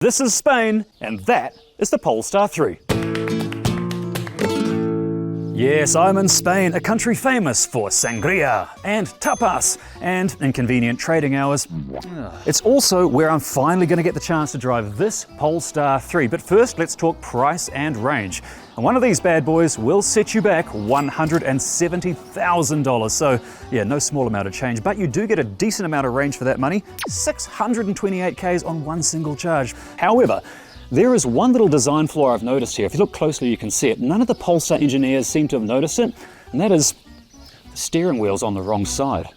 This is Spain, and that is the Polestar 3. Yes, I'm in Spain, a country famous for sangria and tapas and inconvenient trading hours. It's also where I'm finally going to get the chance to drive this Polestar 3. But first, let's talk price and range. And one of these bad boys will set you back $170,000. So yeah, no small amount of change, but you do get a decent amount of range for that money. 628 Ks on one single charge. However, there is one little design flaw I've noticed here. If you look closely, you can see it. None of the Polestar engineers seem to have noticed it, and that is the steering wheel's on the wrong side.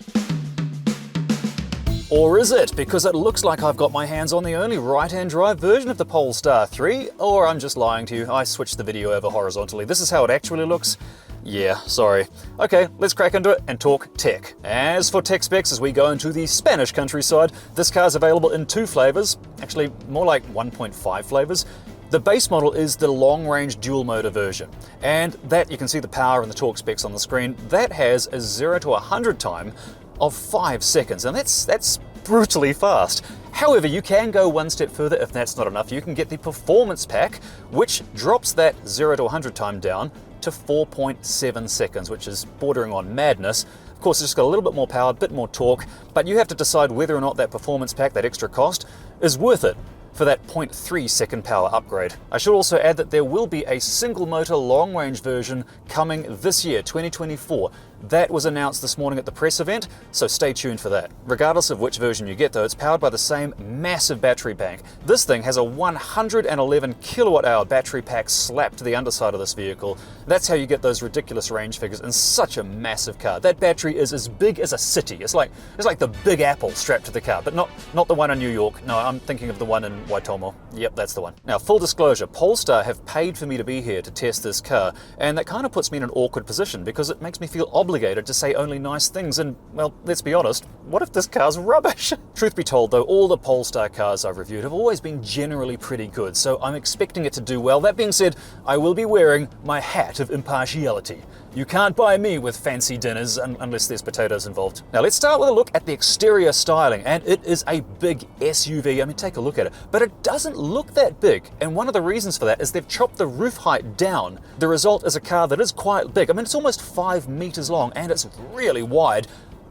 Or is it? Because it looks like I've got my hands on the only right-hand drive version of the Polestar 3, or I'm just lying to you. I switched the video over horizontally. This is how it actually looks. Yeah, sorry. Okay, let's crack into it and talk tech. As for tech specs, as we go into the Spanish countryside, this car is available in 2 flavors, actually more like 1.5 flavors. The base model is the long-range dual-motor version, and that, you can see the power and the torque specs on the screen, that has a 0 to 100 time of 5 seconds, and that's brutally fast. However, you can go one step further if that's not enough. You can get the performance pack, which drops that 0 to 100 time down to 4.7 seconds, which is bordering on madness. Of course, it's just got a little bit more power, a bit more torque, but you have to decide whether or not that performance pack, that extra cost, is worth it for that 0.3 second power upgrade. I should also add that there will be a single motor long range version coming this year, 2024. That was announced this morning at the press event, so stay tuned for that. Regardless of which version you get though, it's powered by the same massive battery bank. This thing has a 111 kilowatt hour battery pack slapped to the underside of this vehicle. That's how you get those ridiculous range figures in such a massive car. That battery is as big as a city. It's like the Big Apple strapped to the car, but not the one in New York. No, I'm thinking of the one in Waitomo. Yep, that's the one. Now, full disclosure, Polestar have paid for me to be here to test this car, and that kind of puts me in an awkward position because it makes me feel obligated to say only nice things, and well, let's be honest, what if this car's rubbish? Truth be told though, all the Polestar cars I've reviewed have always been generally pretty good, so I'm expecting it to do well. That being said, I will be wearing my hat of impartiality. You can't buy me with fancy dinners unless there's potatoes involved. Now let's start with a look at the exterior styling, and it is a big SUV. I mean, take a look at it, but it doesn't look that big, and one of the reasons for that is they've chopped the roof height down. The result is a car that is quite big. I mean, it's almost 5 meters long and it's really wide,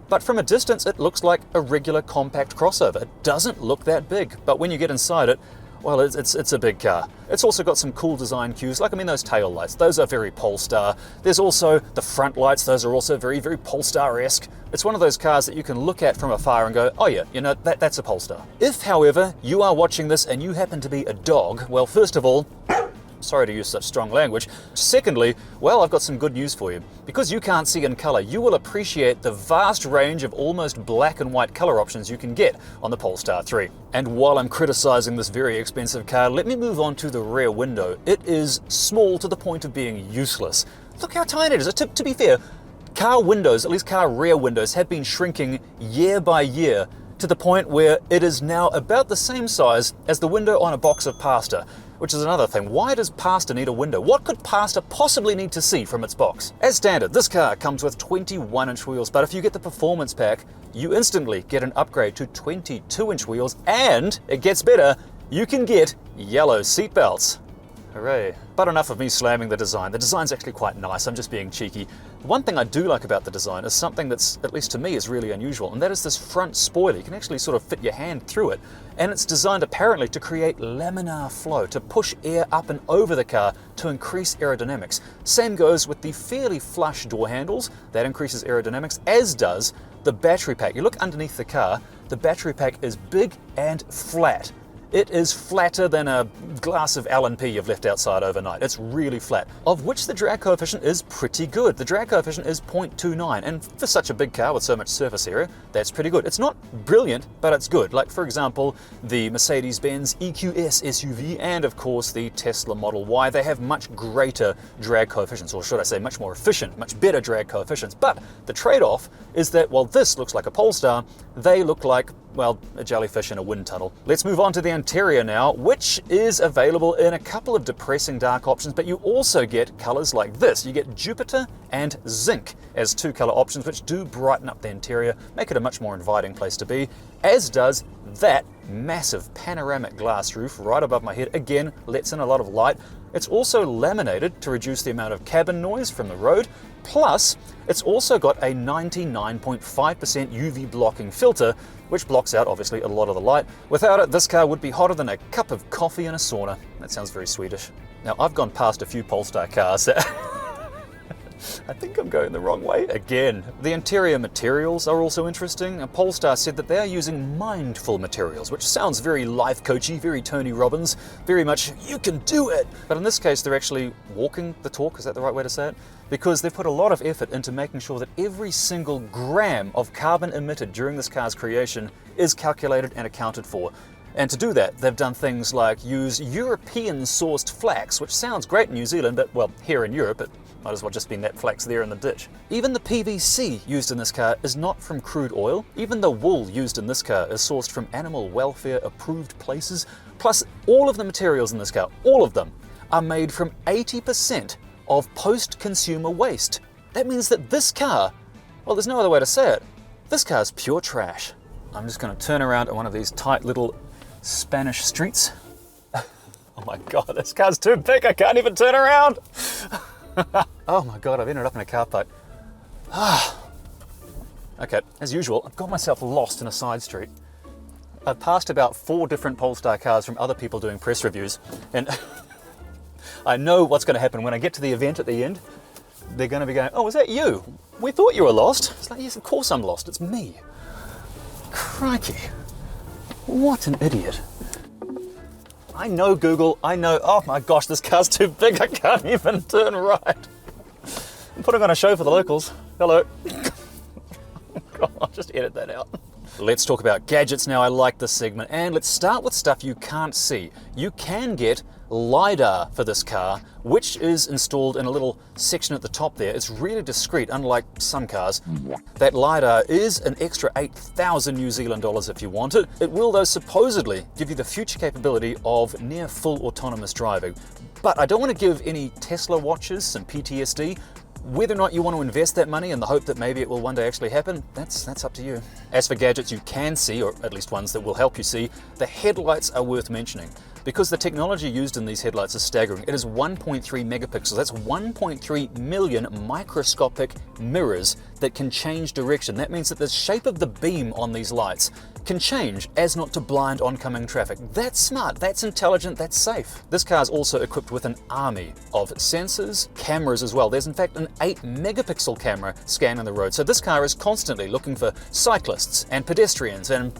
but from a distance it looks like a regular compact crossover. It doesn't look that big, but when you get inside it, well, it's a big car. It's also got some cool design cues, like, I mean, those tail lights, those are very Polestar. There's also the front lights, those are also very, very Polestar-esque. It's one of those cars that you can look at from afar and go, oh yeah, you know, that's a Polestar. If, however, you are watching this and you happen to be a dog, well, first of all, sorry to use such strong language. Secondly, well, I've got some good news for you. Because you can't see in color, you will appreciate the vast range of almost black and white color options you can get on the Polestar 3. And while I'm criticizing this very expensive car, let me move on to the rear window. It is small to the point of being useless. Look how tiny it is. To be fair, car windows, at least car rear windows, have been shrinking year by year to the point where it is now about the same size as the window on a box of pasta. Which is another thing. Why does pasta need a window? What could pasta possibly need to see from its box? As standard, this car comes with 21-inch wheels, but if you get the performance pack, you instantly get an upgrade to 22-inch wheels, and it gets better, you can get yellow seatbelts. Hooray. But enough of me slamming the design. The design's actually quite nice, I'm just being cheeky. One thing I do like about the design is something that's, at least to me, is really unusual, and that is this front spoiler. You can actually sort of fit your hand through it, and it's designed apparently to create laminar flow, to push air up and over the car to increase aerodynamics. Same goes with the fairly flush door handles. That increases aerodynamics, as does the battery pack. You look underneath the car, the battery pack is big and flat. It is flatter than a glass of L&P you've left outside overnight. It's really flat, of which the drag coefficient is pretty good. The drag coefficient is 0.29, and for such a big car with so much surface area, that's pretty good. It's not brilliant, but it's good. Like, for example, the Mercedes-Benz EQS SUV and, of course, the Tesla Model Y, they have much greater drag coefficients, or should I say much more efficient, much better drag coefficients. But the trade-off is that while this looks like a Polestar, they look like, well, a jellyfish in a wind tunnel. Let's move on to the interior now, which is available in a couple of depressing dark options, but you also get colors like this. You get Jupiter and Zinc as 2 color options, which do brighten up the interior, make it a much more inviting place to be, as does that massive panoramic glass roof right above my head, again lets in a lot of light. It's also laminated to reduce the amount of cabin noise from the road, plus it's also got a 99.5% UV blocking filter, which blocks out obviously a lot of the light. Without it, this car would be hotter than a cup of coffee in a sauna. That sounds very Swedish. Now, I've gone past a few Polestar cars. I think I'm going the wrong way again. The interior materials are also interesting. Polestar said that they are using mindful materials, which sounds very life coachy, very Tony Robbins, very much, you can do it. But in this case, they're actually walking the talk, is that the right way to say it? Because they've put a lot of effort into making sure that every single gram of carbon emitted during this car's creation is calculated and accounted for. And to do that, they've done things like use European-sourced flax, which sounds great in New Zealand, but, well, here in Europe, it might as well just be that flax there in the ditch. Even the PVC used in this car is not from crude oil. Even the wool used in this car is sourced from animal welfare-approved places. Plus, all of the materials in this car, all of them, are made from 80% of post-consumer waste. That means that this car, well, there's no other way to say it, this car's pure trash. I'm just going to turn around at one of these tight little Spanish streets. Oh my God, this car's too big, I can't even turn around. Oh my God, I've ended up in a car park. Okay, as usual, I've got myself lost in a side street. I've passed about 4 different Polestar cars from other people doing press reviews, and I know what's going to happen when I get to the event at the end. They're going to be going, oh, is that you? We thought you were lost. It's like, yes, of course I'm lost, it's me. Crikey, what an idiot. I know Google, I know, oh my gosh, this car's too big, I can't even turn right. I'm putting on a show for the locals. Hello. God, I'll just edit that out. Let's talk about gadgets now. I like this segment, and let's start with stuff you can't see. You can get LiDAR for this car, which is installed in a little section at the top there. It's really discreet, unlike some cars. That LiDAR is an extra 8,000 New Zealand dollars if you want it. It will, though, supposedly give you the future capability of near full autonomous driving. But I don't want to give any Tesla watchers some PTSD. Whether or not you want to invest that money in the hope that maybe it will one day actually happen, that's up to you. As for gadgets you can see, or at least ones that will help you see, the headlights are worth mentioning. Because the technology used in these headlights is staggering. It is 1.3 megapixels. That's 1.3 million microscopic mirrors that can change direction. That means that the shape of the beam on these lights can change as not to blind oncoming traffic. That's smart, that's intelligent, that's safe. This car is also equipped with an army of sensors, cameras as well. There's in fact an 8 megapixel camera scanning the road. So this car is constantly looking for cyclists and pedestrians and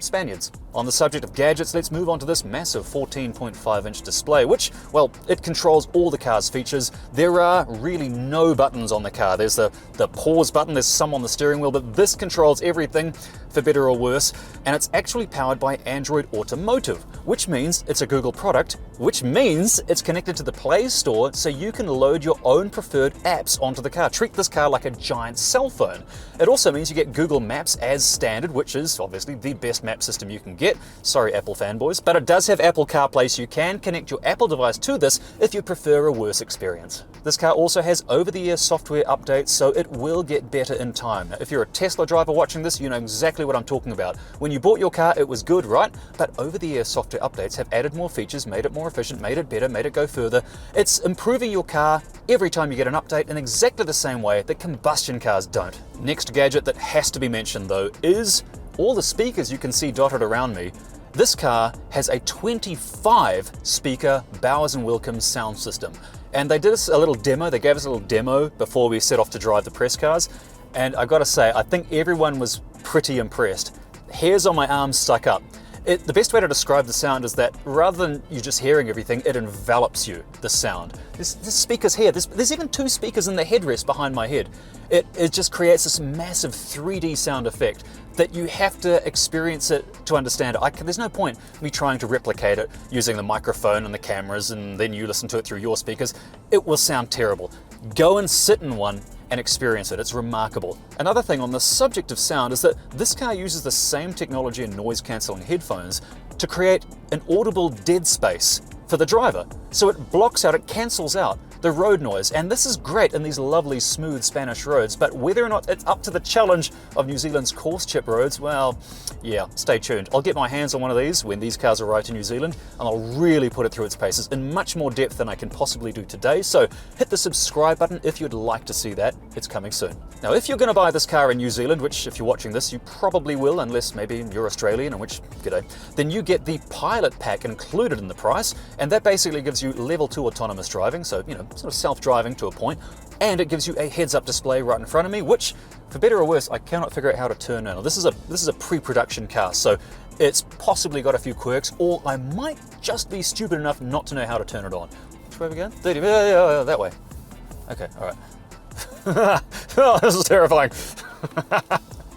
Spaniards. On the subject of gadgets, let's move on to this massive 14.5-inch display, which, well, it controls all the car's features. There are really no buttons on the car. There's the pause button, there's some on the steering wheel, but this controls everything, for better or worse, and it's actually powered by Android Automotive, which means it's a Google product, which means it's connected to the Play Store, so you can load your own preferred apps onto the car. Treat this car like a giant cell phone. It also means you get Google Maps as standard, which is obviously the best map system you can get. Sorry, Apple fanboys, but it does have Apple CarPlay, so you can connect your Apple device to this if you prefer a worse experience. This car also has over-the-air software updates, so it will get better in time. Now, if you're a Tesla driver watching this, you know exactly what I'm talking about. When you bought your car, it was good, right? But over-the-air software updates have added more features, made it more efficient, made it better, made it go further. It's improving your car every time you get an update in exactly the same way that combustion cars don't. Next gadget that has to be mentioned, though, is all the speakers you can see dotted around me. This car has a 25-speaker Bowers & Wilkins sound system. And they did us a little demo, they gave us a little demo before we set off to drive the press cars. And I gotta say, I think everyone was pretty impressed. Hairs on my arms stuck up. The best way to describe the sound is that rather than you just hearing everything, it envelops you, the sound. There's speakers here, there's even 2 speakers in the headrest behind my head. It just creates this massive 3D sound effect that you have to experience it to understand it. There's no point me trying to replicate it using the microphone and the cameras and then you listen to it through your speakers. It will sound terrible. Go and sit in one and experience it. It's remarkable. Another thing on the subject of sound is that this car uses the same technology in noise-cancelling headphones to create an audible dead space for the driver. So it blocks out, it cancels out the road noise. And this is great in these lovely smooth Spanish roads, but whether or not it's up to the challenge of New Zealand's coarse chip roads, well, yeah, stay tuned. I'll get my hands on one of these when these cars arrive in New Zealand, and I'll really put it through its paces in much more depth than I can possibly do today. So hit the subscribe button if you'd like to see that. It's coming soon. Now, if you're going to buy this car in New Zealand, which if you're watching this, you probably will, unless maybe you're Australian, in which, g'day, then you get the Pilot Pack included in the price, and that basically gives you level 2 autonomous driving, so, you know, sort of self-driving to a point, and it gives you a heads-up display right in front of me, which, for better or worse, I cannot figure out how to turn now. This is a pre-production car, so it's possibly got a few quirks, or I might just be stupid enough not to know how to turn it on. Which way are we going? 30, yeah, that way. Okay, all right. Oh, this is terrifying.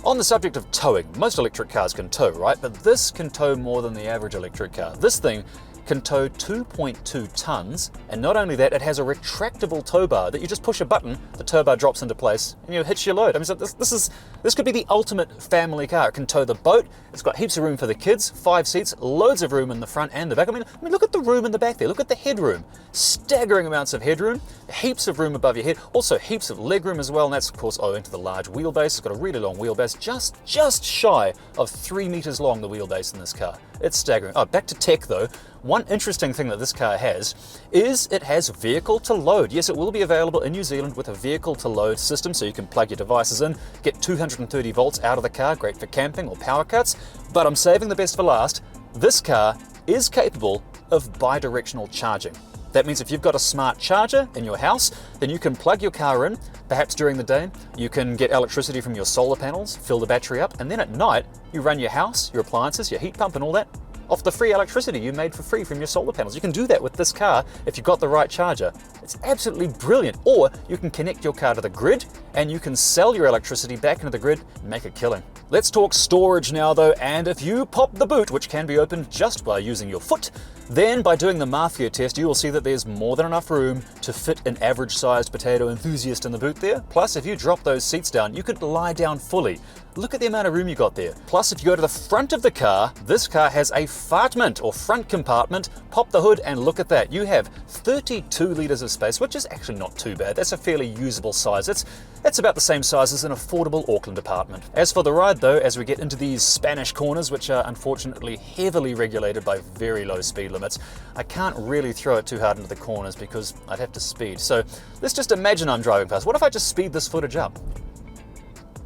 On the subject of towing, most electric cars can tow, right? But this can tow more than the average electric car. This thing can tow 2.2 tons, and not only that, it has a retractable tow bar that you just push a button, the tow bar drops into place, and you hitch your load. I mean, so this could be the ultimate family car. It can tow the boat. It's got heaps of room for the kids, 5 seats, loads of room in the front and the back. I mean, look at the room in the back there. Look at the headroom. Staggering amounts of headroom, heaps of room above your head, also heaps of legroom as well, and that's of course owing to the large wheelbase. It's got a really long wheelbase, just shy of 3 meters long, the wheelbase in this car. It's staggering. Oh, back to tech though. One interesting thing that this car has is it has vehicle to load. Yes, it will be available in New Zealand with a vehicle to load system, so you can plug your devices in, get 230 volts out of the car, great for camping or power cuts. But I'm saving the best for last. This car is capable of bi-directional charging. That means if you've got a smart charger in your house, then you can plug your car in, perhaps during the day, you can get electricity from your solar panels, fill the battery up, and then at night, you run your house, your appliances, your heat pump and all that off the free electricity you made for free from your solar panels. You can do that with this car if you've got the right charger. It's absolutely brilliant. Or you can connect your car to the grid and you can sell your electricity back into the grid and make a killing. Let's talk storage now though, and if you pop the boot, which can be opened just by using your foot, then by doing the Mafia test, you will see that there's more than enough room to fit an average-sized potato enthusiast in the boot there. Plus, if you drop those seats down, you could lie down fully. Look at the amount of room you got there. Plus, if you go to the front of the car, this car has a fartment or front compartment. Pop the hood and look at that. You have 32 litres of space, which is actually not too bad. That's a fairly usable size. It's about the same size as an affordable Auckland apartment. As for the ride though, as we get into these Spanish corners, which are unfortunately heavily regulated by very low speed limits, I can't really throw it too hard into the corners because I'd have to speed. So let's just imagine I'm driving past. What if I just speed this footage up?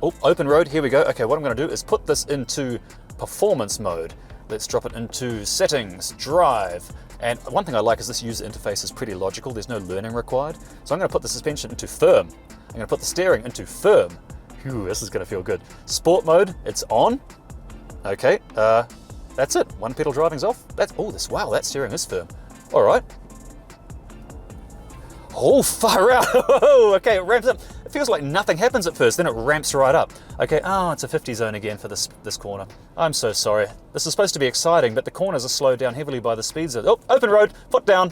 Oh, open road, here we go. Okay, what I'm going to do is put this into performance mode. Let's drop it into settings, drive. And one thing I like is this user interface is pretty logical. There's no learning required. So I'm going to put the suspension into firm. I'm going to put the steering into firm. Phew, this is going to feel good. Sport mode, it's on. Okay, that's it. One pedal driving's off. Wow, that steering is firm. All right. Oh, far out. Okay, it ramps up. It feels like nothing happens at first, then it ramps right up. Okay, it's a 50 zone again for this corner. I'm so sorry. This is supposed to be exciting, but the corners are slowed down heavily by the speed zone. Oh, open road, foot down.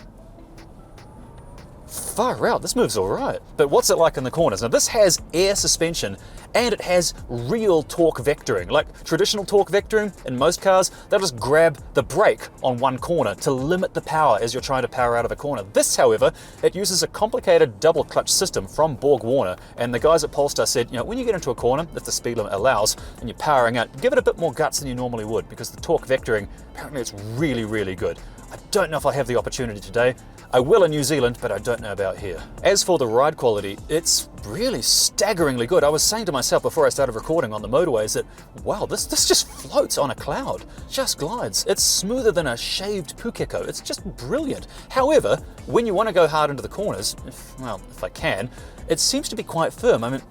Far out, this moves all right. But what's it like in the corners? Now this has air suspension and it has real torque vectoring. Like traditional torque vectoring in most cars, they'll just grab the brake on one corner to limit the power as you're trying to power out of a corner. This, however, it uses a complicated double clutch system from Borg Warner, and the guys at Polestar said, you know, when you get into a corner, if the speed limit allows, and you're powering out, give it a bit more guts than you normally would, because the torque vectoring, apparently it's really, really good. I don't know if I have the opportunity today. I will in New Zealand, but I don't know about here. As for the ride quality, it's really staggeringly good. I was saying to myself before I started recording on the motorways that, wow, this just floats on a cloud, just glides. It's smoother than a shaved pukeko. It's just brilliant. However, when you want to go hard into the corners, if I can, it seems to be quite firm. I mean,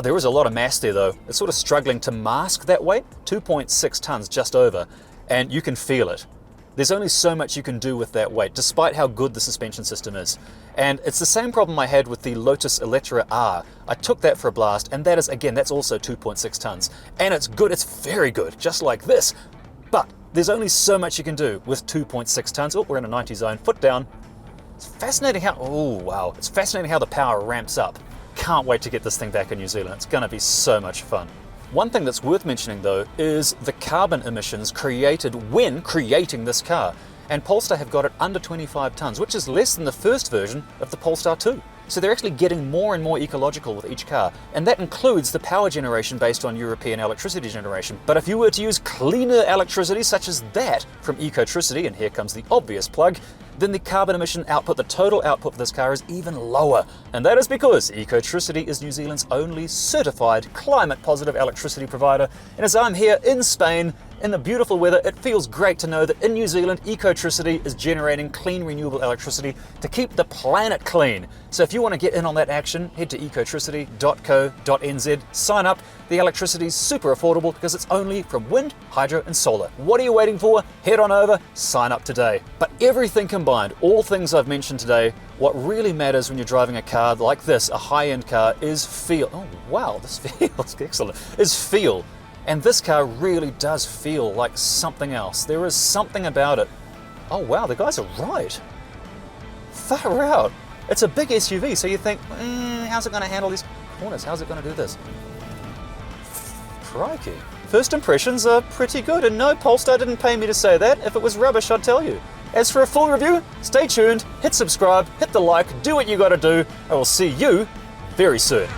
there is a lot of mass there though. It's sort of struggling to mask that weight, 2.6 tons just over, and you can feel it. There's only so much you can do with that weight, despite how good the suspension system is. And it's the same problem I had with the Lotus Electra R. I took that for a blast, and that is, again, that's also 2.6 tons. And it's good, it's very good, just like this. But there's only so much you can do with 2.6 tons. Oh, we're in a 90 zone, foot down. It's fascinating how, it's fascinating how the power ramps up. Can't wait to get this thing back in New Zealand. It's gonna be so much fun. One thing that's worth mentioning though is the carbon emissions created when creating this car. and Polestar have got it under 25 tons, which is less than the first version of the Polestar 2. So they're actually getting more and more ecological with each car, and that includes the power generation based on European electricity generation. But if you were to use cleaner electricity such as that from Ecotricity, and here comes the obvious plug, then the carbon emission output, the total output for this car is even lower. And that is because Ecotricity is New Zealand's only certified climate positive electricity provider. And as I'm here in Spain, in the beautiful weather, it feels great to know that in New Zealand, Ecotricity is generating clean renewable electricity to keep the planet clean. So if you want to get in on that action, head to ecotricity.co.nz, sign up. The electricity is super affordable because it's only from wind, hydro and solar. What are you waiting for? Head on over, sign up today. But everything combined, all things I've mentioned today, what really matters when you're driving a car like this, a high-end car, is feel. Oh wow, this feels excellent. Is feel. And this car really does feel like something else. There is something about it. Oh wow, the guys are right. Far out. It's a big SUV, so you think, how's it going to handle these corners? How's it going to do this? Crikey. First impressions are pretty good, and no, Polestar didn't pay me to say that. If it was rubbish, I'd tell you. As for a full review, stay tuned, hit subscribe, hit the like, do what you gotta do. I will see you very soon.